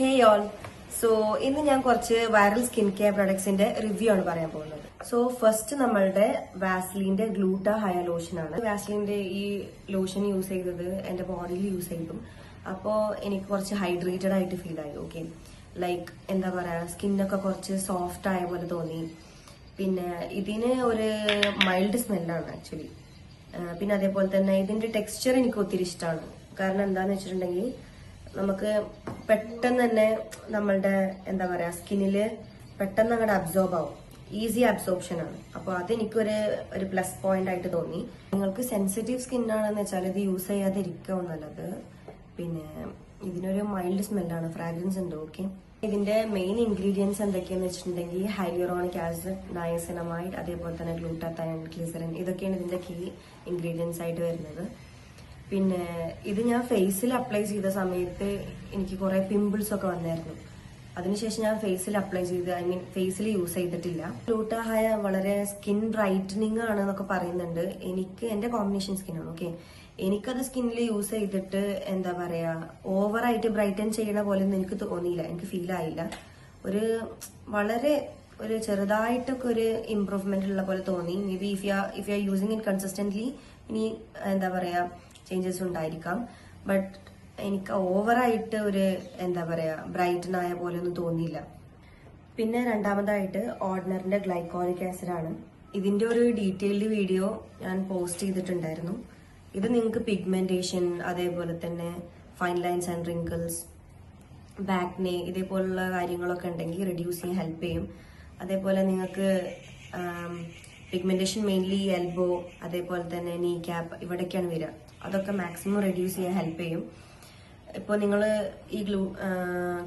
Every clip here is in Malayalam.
ഹേ ഓൾ. സോ ഇന്ന് ഞാൻ കുറച്ച് വൈറൽ സ്കിൻ കെയർ പ്രൊഡക്ട്സിന്റെ റിവ്യൂ ആണ് പറയാൻ പോകുന്നത്. സോ ഫസ്റ്റ് നമ്മളുടെ വാസ്ലിന്റെ ഗ്ലൂട്ട ഹയർ ലോഷൻ ആണ്. വാസ്ലിന്റെ ഈ ലോഷൻ യൂസ് ചെയ്തത് എന്റെ ബോഡിയിൽ യൂസ് ചെയ്തു. അപ്പോ എനിക്ക് കുറച്ച് ഹൈഡ്രേറ്റഡ് ആയിട്ട് ഫീൽ ആയി. ഓക്കെ, ലൈക്ക് എന്താ പറയാ, സ്കിന്നൊക്കെ കുറച്ച് സോഫ്റ്റ് ആയ പോലെ തോന്നി. പിന്നെ ഇതിന് ഒരു മൈൽഡ് സ്മെല്ലാണ് ആക്ച്വലി. പിന്നെ അതേപോലെ തന്നെ ഇതിന്റെ ടെക്സ്ചർ എനിക്ക് ഒത്തിരി ഇഷ്ടമാണ്. കാരണം എന്താന്ന് വെച്ചിട്ടുണ്ടെങ്കിൽ നമുക്ക് പെട്ടെന്ന് തന്നെ നമ്മളുടെ എന്താ പറയാ സ്കിന്നില് പെട്ടെന്ന് അങ്ങോട്ട് അബ്സോർബ് ആവും. ഈസി അബ്സോർപ്ഷൻ ആണ്. അപ്പോൾ അതെനിക്കൊരു ഒരു പ്ലസ് പോയിന്റ് ആയിട്ട് തോന്നി. നിങ്ങൾക്ക് സെൻസിറ്റീവ് സ്കിൻ ആണെന്ന് വെച്ചാൽ ഇത് യൂസ് ചെയ്യാതിരിക്കുക നല്ലത്. പിന്നെ ഇതിനൊരു മൈൽഡ് സ്മെല്ലാണ്, ഫ്രാഗ്രൻസ് ഉണ്ട്. ഓക്കെ, ഇതിന്റെ മെയിൻ ഇൻഗ്രീഡിയൻസ് എന്തൊക്കെയാന്ന് വെച്ചിട്ടുണ്ടെങ്കിൽ ഹൈലൂറോണിക് ആസിഡ്, നയസിനമൈഡ്, അതേപോലെ തന്നെ ഗ്ലൂട്ടാത്തൈൻ, ഗ്ലിസറിൻ, ഇതൊക്കെയാണ് ഇതിന്റെ കീ ഇൻഗ്രീഡിയൻസ് ആയിട്ട് വരുന്നത്. പിന്നെ ഇത് ഞാൻ ഫേസിൽ അപ്ലൈ ചെയ്ത സമയത്ത് എനിക്ക് കുറെ പിമ്പിൾസ് ഒക്കെ വന്നായിരുന്നു. അതിനുശേഷം ഞാൻ ഫേസിൽ അപ്ലൈ ചെയ്ത് ഫേസിൽ യൂസ് ചെയ്തിട്ടില്ല. ഗ്ലൂട്ടാഹയ വളരെ സ്കിൻ ബ്രൈറ്റനിങ് ആണ് എന്നൊക്കെ പറയുന്നുണ്ട്. എനിക്ക് എന്റെ കോമ്പിനേഷൻ സ്കിന്നാണ്. ഓക്കെ, എനിക്കത് സ്കിന്നിൽ യൂസ് ചെയ്തിട്ട് എന്താ പറയാ ഓവറായിട്ട് ബ്രൈറ്റൻ ചെയ്യണ പോലെ ഒന്നും എനിക്ക് തോന്നിയില്ല, എനിക്ക് ഫീൽ ആയില്ല. ഒരു വളരെ ഒരു ചെറുതായിട്ടൊക്കെ ഒരു ഇംപ്രൂവ്മെന്റ് ഉള്ള പോലെ തോന്നി. May be if you are using it consistently ഇനി എന്താ പറയാ ചേഞ്ചസ് ഉണ്ടായിരിക്കാം. ബട്ട് എനിക്ക് ഓവറായിട്ട് ഒരു എന്താ പറയാ ബ്രൈറ്റൻ ആയ പോലെ ഒന്നും തോന്നിയില്ല. പിന്നെ രണ്ടാമതായിട്ട് ഓർഡിനറിന്റെ ഗ്ലൈക്കോളിക് ആസിഡ് ആണ്. ഇതിന്റെ ഒരു ഡീറ്റെയിൽഡ് വീഡിയോ ഞാൻ പോസ്റ്റ് ചെയ്തിട്ടുണ്ടായിരുന്നു. ഇത് നിങ്ങൾക്ക് പിഗ്മെന്റേഷൻ, അതേപോലെ തന്നെ ഫൈൻ ലൈൻസ് ആൻഡ് റിങ്കിൾസ്, ബാക്നെ, ഇതേപോലുള്ള കാര്യങ്ങളൊക്കെ ഉണ്ടെങ്കിൽ റെഡ്യൂസ് ചെയ്യാൻ ഹെൽപ്പ് ചെയ്യും. അതേപോലെ നിങ്ങൾക്ക് പിഗ്മെന്റേഷൻ മെയിൻലി എൽബോ, അതേപോലെ തന്നെ നീ ക്യാപ്പ്, ഇവിടേക്കാണ് വരിക. അതൊക്കെ മാക്സിമം റെഡ്യൂസ് ചെയ്യാൻ ഹെൽപ്പ് ചെയ്യും. ഇപ്പോൾ നിങ്ങൾ ഈ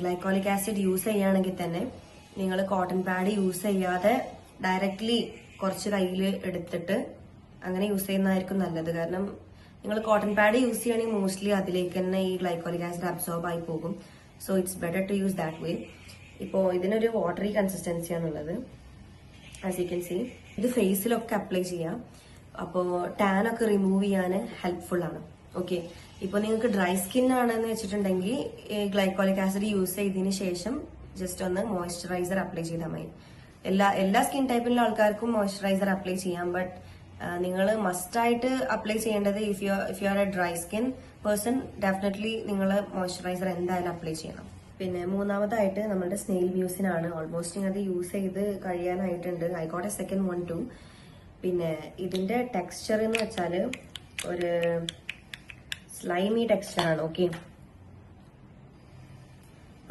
ഗ്ലൈക്കോളിക് ആസിഡ് യൂസ് ചെയ്യുകയാണെങ്കിൽ തന്നെ നിങ്ങൾ കോട്ടൺ പാഡ് യൂസ് ചെയ്യാതെ ഡയറക്ട്ലി കുറച്ച് കയ്യിൽ എടുത്തിട്ട് അങ്ങനെ യൂസ് ചെയ്യുന്നതായിരിക്കും നല്ലത്. കാരണം നിങ്ങൾ കോട്ടൺ പാഡ് യൂസ് ചെയ്യുകയാണെങ്കിൽ മോസ്റ്റ്ലി അതിലേക്ക് തന്നെ ഈ ഗ്ലൈക്കോളിക് ആസിഡ് അബ്സോർബ് ആയി പോകും. So it's better to use that way. ഇപ്പോൾ ഇതിനൊരു വാട്ടറി കൺസിസ്റ്റൻസി ആണുള്ളത്, ആസ് യു കെൻ സീ. ഇത് ഫേസിലൊക്കെ അപ്ലൈ ചെയ്യാം. അപ്പോൾ ടാൻ ഒക്കെ റിമൂവ് ചെയ്യാൻ ഹെൽപ്ഫുൾ ആണ്. ഓക്കെ, ഇപ്പോൾ നിങ്ങൾക്ക് ഡ്രൈ സ്കിൻ ആണെന്ന് വെച്ചിട്ടുണ്ടെങ്കിൽ ഗ്ലൈക്കോളിക് ആസിഡ് യൂസ് ചെയ്തതിന് ശേഷം ജസ്റ്റ് ഒന്ന് മോയ്സ്ചറൈസർ അപ്ലൈ ചെയ്താൽ മതി. എല്ലാ സ്കിൻ ടൈപ്പിലുള്ള ആൾക്കാർക്കും മോയ്സ്ചറൈസർ അപ്ലൈ ചെയ്യാം. ബട്ട് നിങ്ങൾ മസ്റ്റായിട്ട് അപ്ലൈ ചെയ്യേണ്ടത് if you are A dry skin person, definitely നിങ്ങൾ മോയ്സ്ചറൈസർ എന്തായാലും അപ്ലൈ ചെയ്യണം. പിന്നെ മൂന്നാമതായിട്ട് നമ്മുടെ സ്നെയിൽ മ്യൂസിനാണ്. ഓൾമോസ്റ്റ് ഞാൻ അത് യൂസ് ചെയ്ത് കഴിയാനായിട്ടുണ്ട്. I got a second one too. പിന്നെ ഇതിന്റെ ടെക്സ്ചർ എന്ന് വെച്ചാൽ ഒരു സ്ലൈമി ടെക്സ്ചർ ആണ്. ഓക്കെ,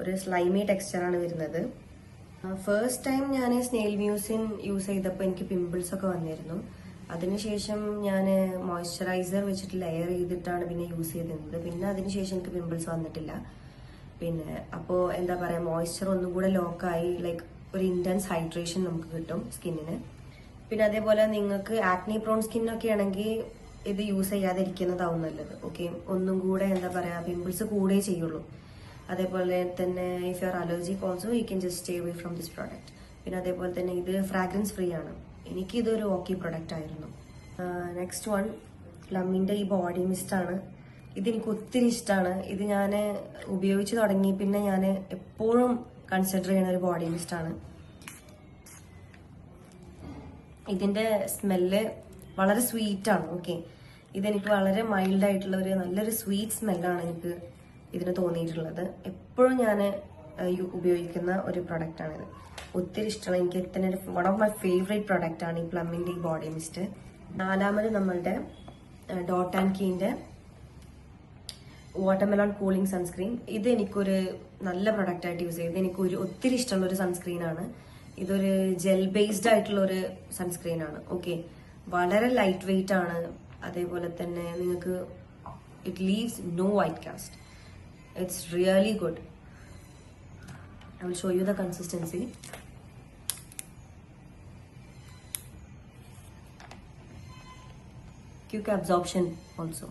ഒരു സ്ലൈമി ടെക്സ്ചർ ആണ് വരുന്നത്. ഫസ്റ്റ് ടൈം ഞാൻ സ്നെയിൽ മ്യൂസിൻ യൂസ് ചെയ്തപ്പോൾ എനിക്ക് പിമ്പിൾസ് ഒക്കെ വന്നിരുന്നു. അതിനുശേഷം ഞാൻ മോയ്സ്ചറൈസർ വെച്ചിട്ട് ലെയർ ചെയ്തിട്ടാണ് പിന്നെ യൂസ് ചെയ്തിരുന്നത്. പിന്നെ അതിനുശേഷം എനിക്ക് പിമ്പിൾസ് വന്നിട്ടില്ല. പിന്നെ അപ്പോൾ എന്താ പറയാ മോയ്സ്ചർ ഒന്നും കൂടെ ലോക്കായി, ലൈക്ക് ഒരു ഇന്റൻസ് ഹൈഡ്രേഷൻ നമുക്ക് കിട്ടും സ്കിന്നിന്. പിന്നെ അതേപോലെ നിങ്ങൾക്ക് ആക്നി പ്രോൺ സ്കിന്നൊക്കെ ആണെങ്കിൽ ഇത് യൂസ് ചെയ്യാതിരിക്കുന്നതാവും നല്ലത്. ഓക്കെ, ഒന്നും കൂടെ എന്താ പറയാ പിമ്പിൾസ് കൂടെ ചെയ്യുള്ളൂ. അതേപോലെ തന്നെ if you are allergic also you can just stay away from this product. പിന്നെ അതേപോലെ തന്നെ ഇത് ഫ്രാഗ്രൻസ് ഫ്രീ ആണ്. എനിക്കിതൊരു ഓക്കെ പ്രൊഡക്റ്റ് ആയിരുന്നു. നെക്സ്റ്റ് വൺ പ്ലമ്മിന്റെ ഈ ബോഡി മിസ്റ്റ് ആണ്. ഇതെനിക്ക് ഒത്തിരി ഇഷ്ടമാണ്. ഇത് ഞാൻ ഉപയോഗിച്ച് തുടങ്ങി പിന്നെ ഞാൻ എപ്പോഴും കൺസിഡർ ചെയ്യുന്ന ഒരു ബോഡി മിസ്റ്റ് ആണ്. ഇതിന്റെ സ്മെല്ല് വളരെ സ്വീറ്റ് ആണ്. ഓക്കെ, ഇതെനിക്ക് വളരെ മൈൽഡ് ആയിട്ടുള്ള ഒരു നല്ലൊരു സ്വീറ്റ് സ്മെല്ലാണ് എനിക്ക് ഇതിന് തോന്നിയിട്ടുള്ളത്. എപ്പോഴും ഞാൻ ഉപയോഗിക്കുന്ന ഒരു പ്രൊഡക്റ്റ് ആണിത്. ഒത്തിരി ഇഷ്ടമാണ് എനിക്ക്. തന്നെ one of my favourite product ആണ് ഈ പ്ലമ്മിന്റെ ഈ ബോഡി മിസ്റ്റ്. നാലാമത് നമ്മളുടെ ഡോട്ട് ആൻഡ് കീന്റെ വാട്ടർമെലോൺ കൂളിംഗ് സൺസ്ക്രീൻ. ഇത് എനിക്കൊരു നല്ല പ്രൊഡക്റ്റ് ആയിട്ട് യൂസ് ചെയ്ത് എനിക്ക് ഒത്തിരി ഇഷ്ടമുള്ള ഒരു സൺസ്ക്രീൻ ആണ്. ഇതൊരു ജെൽ ബേസ്ഡ് ആയിട്ടുള്ള ഒരു സൺസ്ക്രീൻ ആണ്. ഓക്കെ, വളരെ ലൈറ്റ് വെയിറ്റ് ആണ്. അതേപോലെ തന്നെ നിങ്ങൾക്ക് it leaves no white cast. It's really good. I will show you the consistency. Quick absorption also.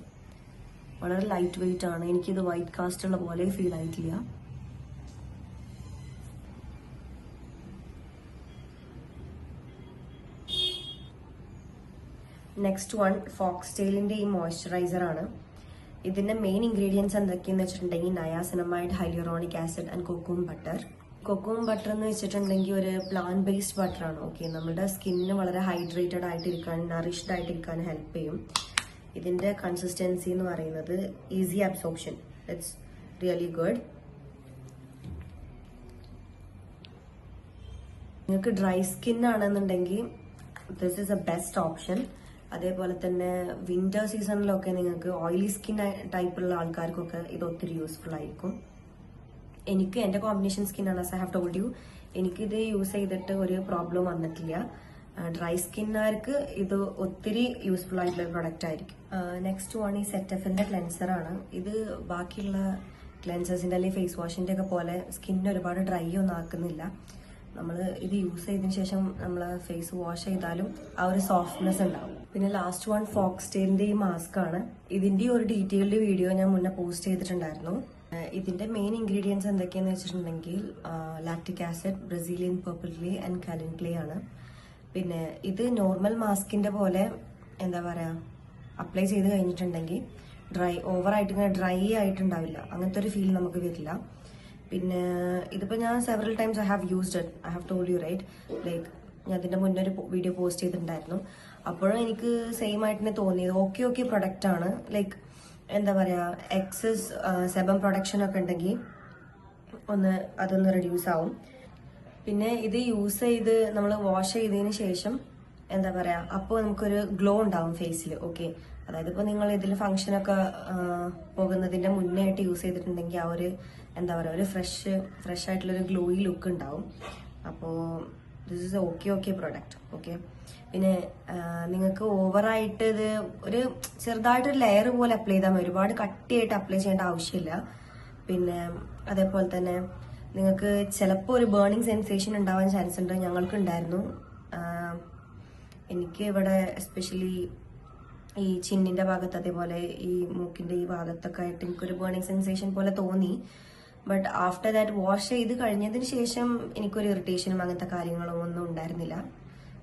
വളരെ ലൈറ്റ് വെയിറ്റ് ആണ്. എനിക്കിത് വൈറ്റ് കാസ്റ്റ് ഉള്ള പോലെ ഫീൽ ആയിട്ടില്ല. നെക്സ്റ്റ് വൺ ഫോക്സ് ടെയിലിന്റെ ഈ മോയ്സ്ചറൈസർ ആണ്. ഇതിന്റെ മെയിൻ ഇൻഗ്രീഡിയൻസ് എന്തൊക്കെയെന്ന് വെച്ചിട്ടുണ്ടെങ്കിൽ niacinamide, hyaluronic acid and kokum butter. Kokum butter എന്ന് വെച്ചിട്ടുണ്ടെങ്കിൽ ഒരു പ്ലാന്റ് ബേസ്ഡ് ബട്ടർ ആണ്. ഓക്കെ, നമ്മുടെ സ്കിന്നിന് വളരെ ഹൈഡ്രേറ്റഡ് ആയിട്ടിരിക്കാൻ, നറിഷ്ഡ് ആയിട്ടിരിക്കാൻ ഹെൽപ്പ് ചെയ്യും. ഇതിന്റെ കൺസിസ്റ്റൻസി എന്ന് പറയുന്നത് easy absorption, it's really good. നിങ്ങൾക്ക് ഡ്രൈ സ്കിൻ ആണെന്നുണ്ടെങ്കിൽ this is a best option. അതേപോലെ തന്നെ വിന്റർ സീസണിലൊക്കെ നിങ്ങൾക്ക് ഓയിലി സ്കിൻ ടൈപ്പുള്ള ആൾക്കാർക്കൊക്കെ ഇത് ഒത്തിരി യൂസ്ഫുൾ ആയിരിക്കും. എനിക്ക് എന്റെ കോമ്പിനേഷൻ സ്കിൻ ആണ്, as I have told U. എനിക്കിത് യൂസ് ചെയ്തിട്ട് ഒരു പ്രോബ്ലം വന്നിട്ടില്ല. ഡ്രൈ സ്കിന്നുകാർക്ക് ഇത് ഒത്തിരി യൂസ്ഫുൾ ആയിട്ടുള്ള പ്രൊഡക്റ്റ് ആയിരിക്കും. നെക്സ്റ്റ് വൺ ഈ സെറ്റഫിന്റെ ക്ലെൻസർ ആണ്. ഇത് ബാക്കിയുള്ള ക്ലെൻസേഴ്സിന്റെ അല്ലെങ്കിൽ ഫേസ് വാഷിന്റെ ഒക്കെ പോലെ സ്കിന്നിന് ഒരുപാട് ഡ്രൈ ഒന്നും ആക്കുന്നില്ല. നമ്മൾ ഇത് യൂസ് ചെയ്തതിനു ശേഷം നമ്മൾ ഫേസ് വാഷ് ചെയ്താലും ആ ഒരു സോഫ്റ്റ്നെസ് ഉണ്ടാവും. പിന്നെ ലാസ്റ്റ് വൺ ഫോക്സ്ടെയിലിന്റെ ഈ മാസ്ക് ആണ്. ഇതിന്റെ ഒരു ഡീറ്റെയിൽഡ് വീഡിയോ ഞാൻ മുന്നേ പോസ്റ്റ് ചെയ്തിട്ടുണ്ടായിരുന്നു. ഇതിന്റെ മെയിൻ ഇൻഗ്രീഡിയൻസ് എന്തൊക്കെയാന്ന് വെച്ചിട്ടുണ്ടെങ്കിൽ lactic acid, Brazilian purple clay and kaolin clay ആണ്. പിന്നെ ഇത് നോർമൽ മാസ്കിന്റെ പോലെ എന്താ പറയാ, അപ്ലൈ ചെയ്ത് കഴിഞ്ഞിട്ടുണ്ടെങ്കിൽ ഓവറായിട്ട് ഇങ്ങനെ ഡ്രൈ ആയിട്ടുണ്ടാവില്ല, അങ്ങനത്തെ ഒരു ഫീൽ നമുക്ക് വരില്ല. പിന്നെ ഇതിപ്പോ ഞാൻ several times I have used it, I have told you right. Like ഞാൻ ഇതിന്റെ മുന്നേ ഒരു വീഡിയോ പോസ്റ്റ് ചെയ്തിട്ടുണ്ടായിരുന്നു. അപ്പോഴും എനിക്ക് സെയിം ആയിട്ട് തന്നെ തോന്നിയത് ഓക്കെ പ്രൊഡക്റ്റ് ആണ്. ലൈക്ക് എന്താ പറയാ, എക്സസ് സെബം പ്രൊഡക്ഷൻ ഒക്കെ ഉണ്ടെങ്കിൽ അതൊന്ന് റെഡ്യൂസ് ആവും. പിന്നെ ഇത് യൂസ് ചെയ്ത് നമ്മൾ വാഷ് ചെയ്തതിന് ശേഷം എന്താ പറയാ, അപ്പോൾ നമുക്കൊരു ഗ്ലോ ഉണ്ടാവും ഫേസിൽ. ഓക്കെ, അതായത് ഇപ്പോൾ നിങ്ങൾ ഇതിൽ ഫംഗ്ഷനൊക്കെ പോകുന്നതിന്റെ മുന്നേ ആയിട്ട് യൂസ് ചെയ്തിട്ടുണ്ടെങ്കിൽ ആ ഒരു എന്താ പറയാ, ഒരു ഫ്രഷ് ആയിട്ടുള്ളൊരു ഗ്ലോയി ലുക്ക് ഉണ്ടാവും. അപ്പോൾ this is okay product. Okay, പിന്നെ നിങ്ങൾക്ക് ഓവറായിട്ട് ഇത് ഒരു ചെറുതായിട്ടൊരു ലെയർ പോലെ അപ്ലൈ ചെയ്താൽ മതി, ഒരുപാട് കട്ടിയായിട്ട് അപ്ലൈ ചെയ്യേണ്ട ആവശ്യമില്ല. പിന്നെ അതേപോലെ തന്നെ നിങ്ങൾക്ക് ചിലപ്പോൾ ഒരു ബേണിംഗ് സെൻസേഷൻ ഉണ്ടാവാൻ ചാൻസ് ഉണ്ട്. ഞങ്ങൾക്ക് ഉണ്ടായിരുന്നു. എനിക്ക് ഇവിടെ എസ്പെഷ്യലി ഈ ചിന്നിന്റെ ഭാഗത്ത്, അതേപോലെ ഈ മൂക്കിന്റെ ഈ ഭാഗത്തൊക്കെ ആയിട്ട് എനിക്കൊരു ബേണിംഗ് സെൻസേഷൻ പോലെ തോന്നി. ബട്ട് ആഫ്റ്റർ ദാറ്റ് വാഷ് ചെയ്ത് കഴിഞ്ഞതിന് ശേഷം എനിക്കൊരു ഇറിറ്റേഷനും അങ്ങനത്തെ കാര്യങ്ങളും ഒന്നും ഉണ്ടായിരുന്നില്ല.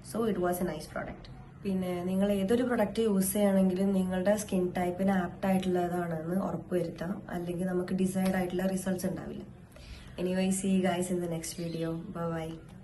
So it was A nice product. പിന്നെ നിങ്ങൾ ഏതൊരു പ്രൊഡക്റ്റ് യൂസ് ചെയ്യണമെങ്കിലും നിങ്ങളുടെ സ്കിൻ ടൈപ്പിന് ആപ്റ്റ് ആയിട്ടുള്ളതാണെന്ന് ഉറപ്പുവരുത്താം, അല്ലെങ്കിൽ നമുക്ക് ഡിസൈഡ് ആയിട്ടുള്ള റിസൾട്ട്സ് ഉണ്ടാവില്ല. Anyway, see you guys in the next video. Bye bye.